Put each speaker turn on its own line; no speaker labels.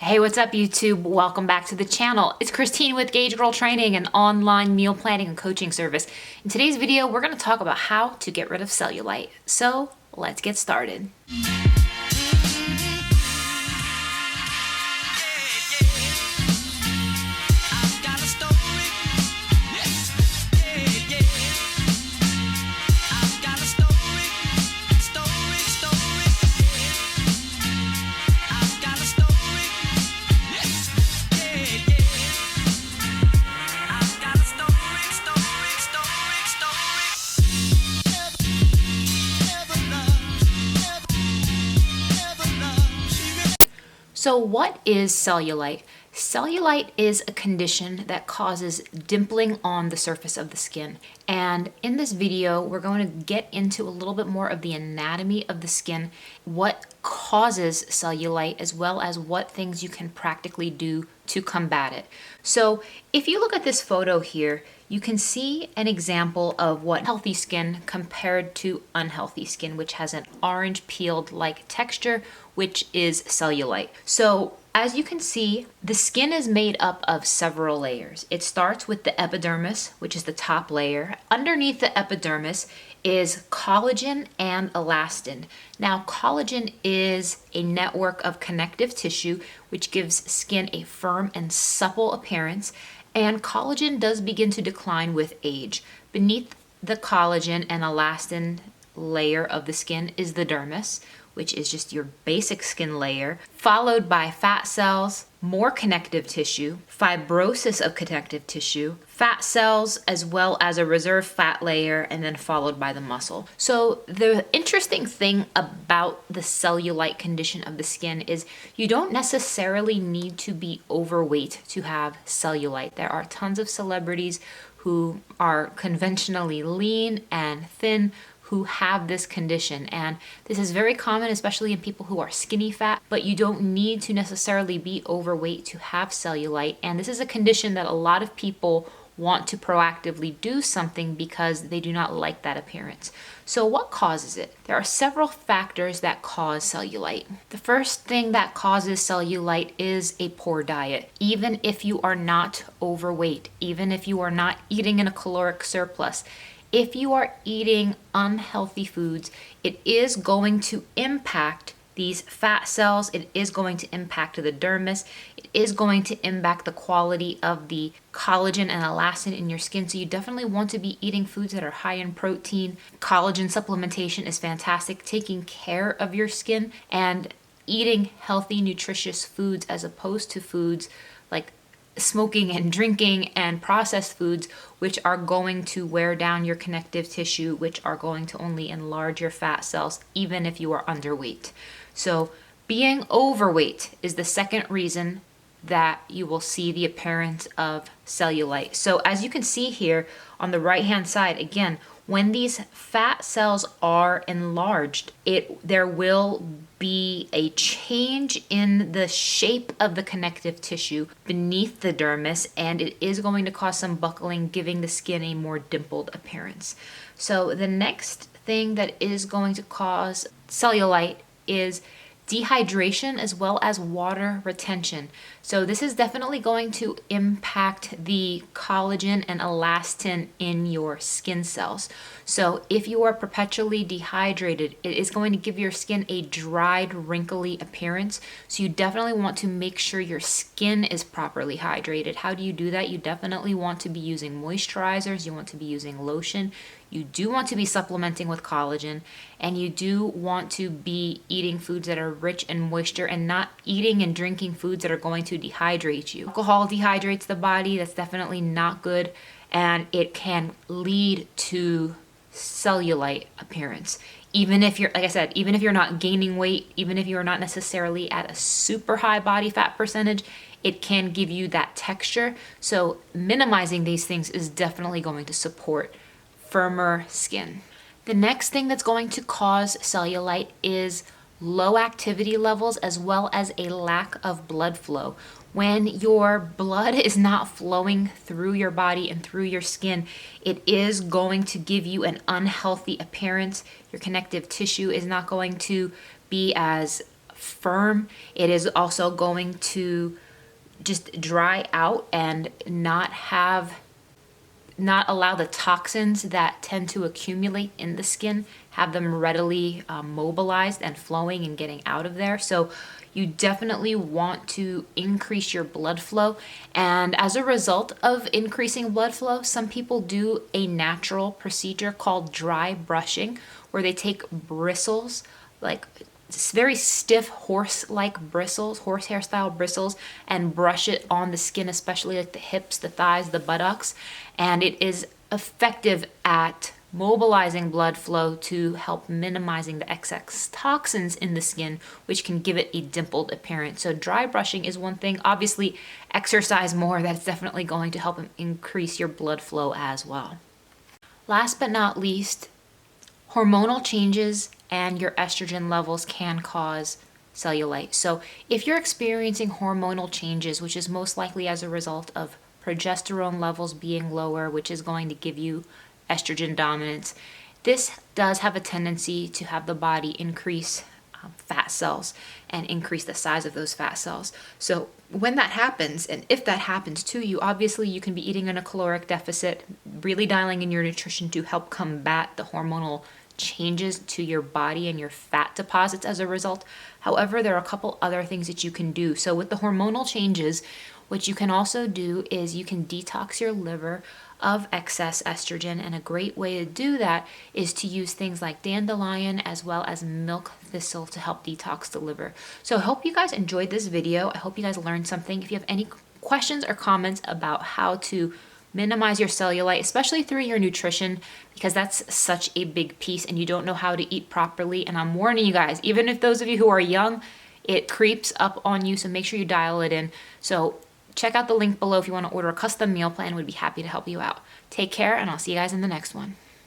Hey, what's up YouTube? Welcome back to the channel. It's Christine with gaugegirltraining, an online meal planning and coaching service. In today's video, we're going to talk about how to get rid of cellulite. So let's get started. So what is cellulite? Cellulite is a condition that causes dimpling on the surface of the skin. And in this video, we're going to get into a little bit more of the anatomy of the skin, what causes cellulite, as well as what things you can practically do to combat it. So if you look at this photo here, you can see an example of what healthy skin compared to unhealthy skin, which has an orange peeled like texture, which is cellulite. So as you can see, the skin is made up of several layers. It starts with the epidermis, which is the top layer. Underneath the epidermis is collagen and elastin. Now, collagen is a network of connective tissue, which gives skin a firm and supple appearance. And collagen does begin to decline with age. Beneath the collagen and elastin layer of the skin is the dermis, which is just your basic skin layer, followed by fat cells, more connective tissue, fibrosis of connective tissue, fat cells, as well as a reserve fat layer, and then followed by the muscle. So the interesting thing about the cellulite condition of the skin is you don't necessarily need to be overweight to have cellulite. There are tons of celebrities who are conventionally lean and thin who have this condition, and this is very common, especially in people who are skinny fat, but you don't need to necessarily be overweight to have cellulite. And this is a condition that a lot of people want to proactively do something because they do not like that appearance. So what causes it? There are several factors that cause cellulite. The first thing that causes cellulite is a poor diet. Even if you are not overweight, even if you are not eating in a caloric surplus, if you are eating unhealthy foods, it is going to impact these fat cells, it is going to impact the dermis, it is going to impact the quality of the collagen and elastin in your skin. So you definitely want to be eating foods that are high in protein. Collagen supplementation is fantastic, taking care of your skin and eating healthy, nutritious foods as opposed to foods like smoking and drinking and processed foods, which are going to wear down your connective tissue, which are going to only enlarge your fat cells, even if you are underweight. So being overweight is the second reason that you will see the appearance of cellulite. So as you can see here on the right hand side, again, when these fat cells are enlarged, there will be a change in the shape of the connective tissue beneath the dermis, and it is going to cause some buckling, giving the skin a more dimpled appearance. So the next thing that is going to cause cellulite is dehydration as well as water retention. So this is definitely going to impact the collagen and elastin in your skin cells. So if you are perpetually dehydrated, it is going to give your skin a dried, wrinkly appearance. So you definitely want to make sure your skin is properly hydrated. How do you do that? You definitely want to be using moisturizers, you want to be using lotion, you do want to be supplementing with collagen, and you do want to be eating foods that are rich in moisture and not eating and drinking foods that are going to dehydrate you. Alcohol dehydrates the body. That's definitely not good, and it can lead to cellulite appearance. Even if you're, like I said, even if you're not gaining weight, even if you're not necessarily at a super high body fat percentage, it can give you that texture. So minimizing these things is definitely going to support firmer skin. The next thing that's going to cause cellulite is low activity levels as well as a lack of blood flow. When your blood is not flowing through your body and through your skin, it is going to give you an unhealthy appearance. Your connective tissue is not going to be as firm. It is also going to just dry out and not allow the toxins that tend to accumulate in the skin, have them readily mobilized and flowing and getting out of there. So you definitely want to increase your blood flow. And as a result of increasing blood flow, some people do a natural procedure called dry brushing, where they take bristles, like very stiff horse-like bristles, horsehair style bristles, and brush it on the skin, especially like the hips, the thighs, the buttocks. And it is effective at mobilizing blood flow to help minimizing the excess toxins in the skin, which can give it a dimpled appearance. So dry brushing is one thing. Obviously, exercise more. That's definitely going to help increase your blood flow as well. Last but not least, hormonal changes and your estrogen levels can cause cellulite. So if you're experiencing hormonal changes, which is most likely as a result of progesterone levels being lower, which is going to give you estrogen dominance, this does have a tendency to have the body increase fat cells and increase the size of those fat cells. So when that happens, and if that happens to you, obviously you can be eating in a caloric deficit, really dialing in your nutrition to help combat the hormonal changes to your body and your fat deposits as a result. However, there are a couple other things that you can do. So with the hormonal changes, what you can also do is you can detox your liver of excess estrogen, and a great way to do that is to use things like dandelion as well as milk thistle to help detox the liver. So I hope you guys enjoyed this video. I hope you guys learned something. If you have any questions or comments about how to minimize your cellulite, especially through your nutrition, because that's such a big piece and you don't know how to eat properly. And I'm warning you guys, even if those of you who are young, it creeps up on you. So make sure you dial it in. So check out the link below if you want to order a custom meal plan. We'd be happy to help you out. Take care, and I'll see you guys in the next one.